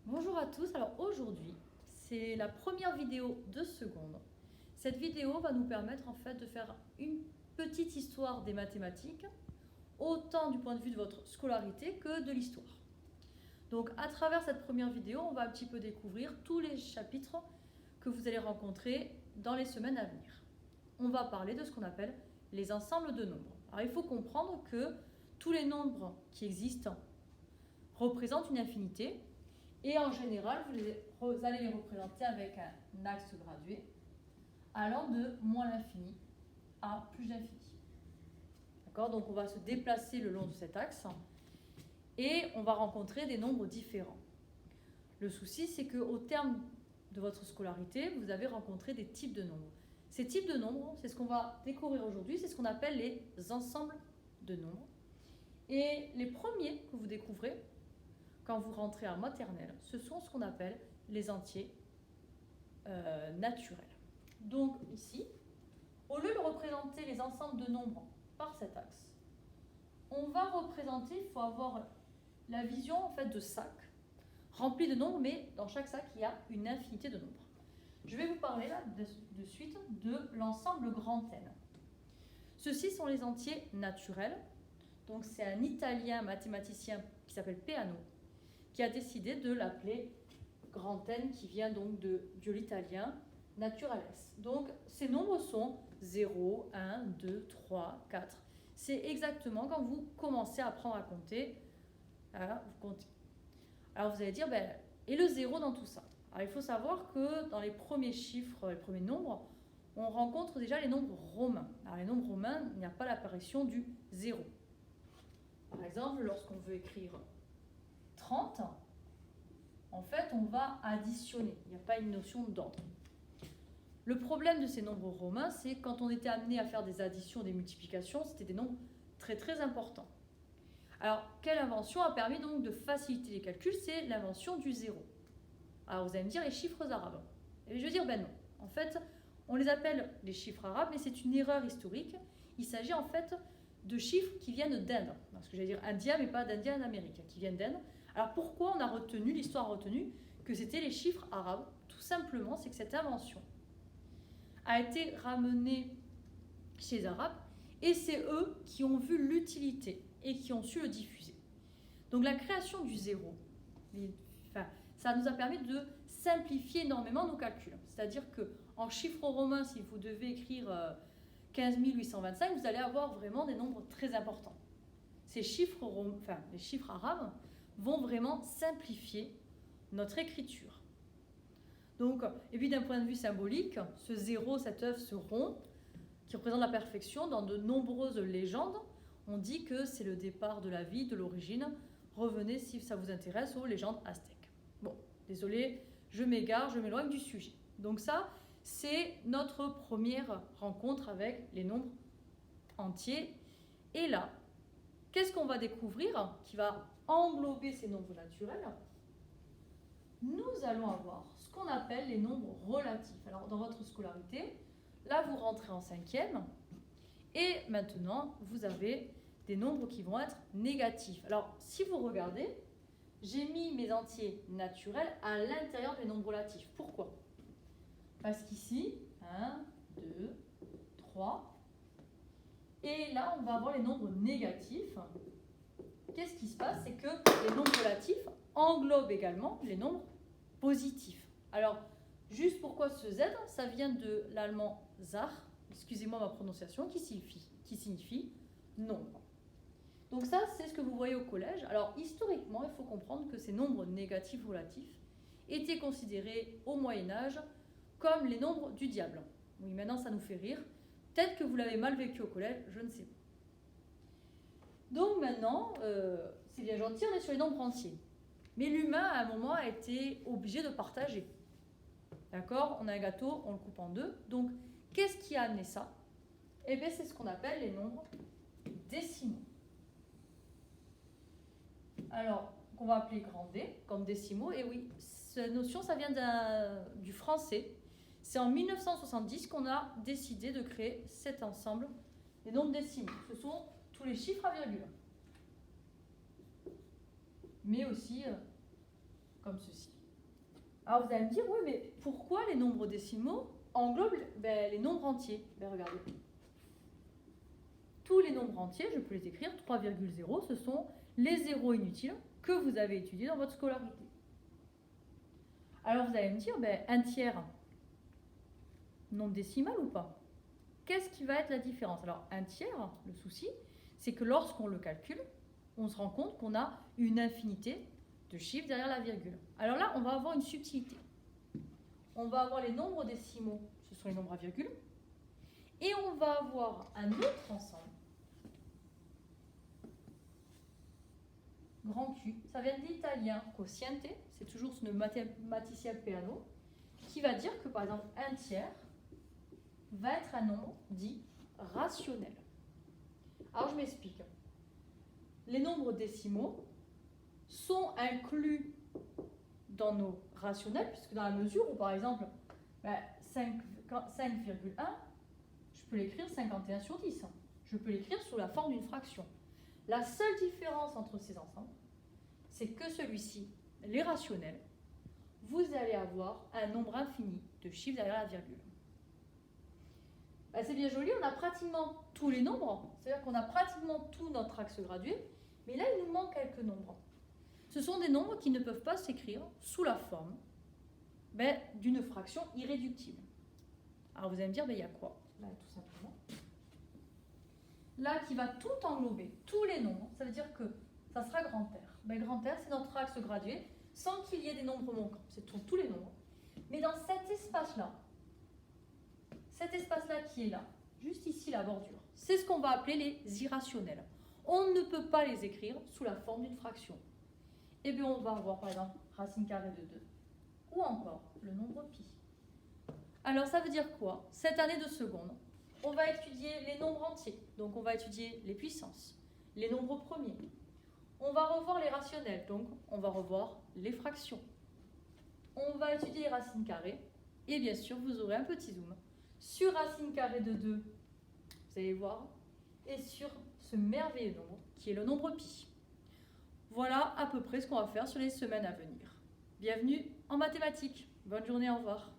Bonjour à tous, alors aujourd'hui c'est la première vidéo de seconde. Cette vidéo va nous permettre en fait de faire une petite histoire des mathématiques, autant du point de vue de votre scolarité que de l'histoire. Donc à travers cette première vidéo, on va un petit peu découvrir tous les chapitres que vous allez rencontrer dans les semaines à venir. On va parler de ce qu'on appelle les ensembles de nombres. Alors il faut comprendre que tous les nombres qui existent représentent une infinité. Et en général, vous allez les représenter avec un axe gradué allant de moins l'infini à plus l'infini. D'accord? Donc on va se déplacer le long de cet axe et on va rencontrer des nombres différents. Le souci, c'est qu'au terme de votre scolarité, vous avez rencontré des types de nombres. Ces types de nombres, c'est ce qu'on va découvrir aujourd'hui, c'est ce qu'on appelle les ensembles de nombres. Et les premiers que vous découvrez, quand vous rentrez en maternelle, ce sont ce qu'on appelle les entiers naturels. Donc ici, au lieu de représenter les ensembles de nombres par cet axe, on va représenter, il faut avoir la vision en fait de sac, rempli de nombres, mais dans chaque sac, il y a une infinité de nombres. Je vais vous parler là de suite de l'ensemble grand N. Ceux-ci sont les entiers naturels. Donc c'est un Italien mathématicien qui s'appelle Peano qui a décidé de l'appeler grand N, qui vient donc de l'italien naturales. Donc ces nombres sont 0, 1, 2, 3, 4. C'est exactement quand vous commencez à apprendre à compter. Voilà, vous comptez. Alors vous allez dire, et le 0 dans tout ça? Alors il faut savoir que dans les premiers chiffres, les premiers nombres, on rencontre déjà les nombres romains. Alors les nombres romains, il n'y a pas l'apparition du 0. Par exemple, lorsqu'on veut écrire 30, en fait, on va additionner. Il n'y a pas une notion d'ordre. Le problème de ces nombres romains, c'est quand on était amené à faire des additions, des multiplications, c'était des nombres très très importants. Alors, quelle invention a permis donc de faciliter les calculs? C'est l'invention du zéro. Alors, vous allez me dire les chiffres arabes. Et je vais dire, non. En fait, on les appelle les chiffres arabes, mais c'est une erreur historique. Il s'agit en fait de chiffres qui viennent d'Inde. Parce que j'allais dire Indien, mais pas d'Indien en Amérique, qui viennent d'Inde. Alors pourquoi on a retenu, l'histoire a retenu, que c'était les chiffres arabes? Tout simplement, c'est que cette invention a été ramenée chez les Arabes, et c'est eux qui ont vu l'utilité et qui ont su le diffuser. Donc la création du zéro, ça nous a permis de simplifier énormément nos calculs. C'est-à-dire qu'en chiffres romains, si vous devez écrire 15 825, vous allez avoir vraiment des nombres très importants. Ces chiffres, les chiffres arabes vont vraiment simplifier notre écriture. Donc, et puis d'un point de vue symbolique, ce zéro, cet œuf, ce rond, qui représente la perfection, dans de nombreuses légendes, on dit que c'est le départ de la vie, de l'origine. Revenez, si ça vous intéresse, aux légendes aztèques. Bon, désolé, je m'égare, je m'éloigne du sujet. Donc ça, c'est notre première rencontre avec les nombres entiers. Et là, qu'est-ce qu'on va découvrir qui va englober ces nombres naturels? Nous allons avoir ce qu'on appelle les nombres relatifs. Alors, dans votre scolarité, là, vous rentrez en 5e, et maintenant, vous avez des nombres qui vont être négatifs. Alors, si vous regardez, j'ai mis mes entiers naturels à l'intérieur des nombres relatifs. Pourquoi? Parce qu'ici, 1, 2, 3, et là, on va avoir les nombres négatifs. Qu'est-ce qui se passe? C'est que les nombres relatifs englobent également les nombres positifs. Alors, juste pourquoi ce Z? Ça vient de l'allemand Zach, excusez-moi ma prononciation, qui signifie nombre. Donc ça, c'est ce que vous voyez au collège. Alors, historiquement, il faut comprendre que ces nombres négatifs relatifs étaient considérés au Moyen-Âge comme les nombres du diable. Oui, maintenant, ça nous fait rire. Peut-être que vous l'avez mal vécu au collège, je ne sais pas. Donc maintenant, c'est bien gentil, on est sur les nombres entiers. Mais l'humain, à un moment, a été obligé de partager. D'accord? On a un gâteau, on le coupe en deux. Donc, qu'est-ce qui a amené ça? Eh bien, c'est ce qu'on appelle les nombres décimaux. Alors, qu'on va appeler grand D, comme décimaux. Et oui, cette notion, ça vient du français. C'est en 1970 qu'on a décidé de créer cet ensemble des nombres décimaux. Ce sont tous les chiffres à virgule. Mais aussi comme ceci. Alors vous allez me dire, oui, mais pourquoi les nombres décimaux englobent les nombres entiers? Regardez. Tous les nombres entiers, je peux les écrire, 3,0, ce sont les zéros inutiles que vous avez étudiés dans votre scolarité. Alors vous allez me dire, un tiers, nombre décimal ou pas? Qu'est-ce qui va être la différence? Alors un tiers, le souci, c'est que lorsqu'on le calcule, on se rend compte qu'on a une infinité de chiffres derrière la virgule. Alors là, on va avoir une subtilité. On va avoir les nombres décimaux, ce sont les nombres à virgule, et on va avoir un autre ensemble, grand Q, ça vient de l'italien quotiente, c'est toujours le mathématicien Peano, qui va dire que par exemple un tiers va être un nombre dit rationnel. Alors je m'explique. Les nombres décimaux sont inclus dans nos rationnels, puisque dans la mesure où par exemple 5,1, je peux l'écrire 51/10. Je peux l'écrire sous la forme d'une fraction. La seule différence entre ces ensembles, c'est que celui-ci, les rationnels, vous allez avoir un nombre infini de chiffres derrière la virgule. C'est bien joli, on a pratiquement tous les nombres, c'est-à-dire qu'on a pratiquement tout notre axe gradué, mais là il nous manque quelques nombres. Ce sont des nombres qui ne peuvent pas s'écrire sous la forme d'une fraction irréductible. Alors vous allez me dire, il y a quoi? Là, tout simplement. Là, qui va tout englober, tous les nombres, ça veut dire que ça sera grand R. Grand R, c'est notre axe gradué, sans qu'il y ait des nombres manquants. C'est tous les nombres. Mais dans cet espace-là qui est là, juste ici, la bordure, c'est ce qu'on va appeler les irrationnels. On ne peut pas les écrire sous la forme d'une fraction. Et bien, on va avoir, par exemple, racine carrée de 2, ou encore le nombre pi. Alors, ça veut dire quoi? Cette année de seconde, on va étudier les nombres entiers, donc on va étudier les puissances, les nombres premiers. On va revoir les rationnels, donc on va revoir les fractions. On va étudier les racines carrées, et bien sûr, vous aurez un petit zoom sur racine carrée de 2, vous allez voir, et sur ce merveilleux nombre, qui est le nombre pi. Voilà à peu près ce qu'on va faire sur les semaines à venir. Bienvenue en mathématiques. Bonne journée, au revoir.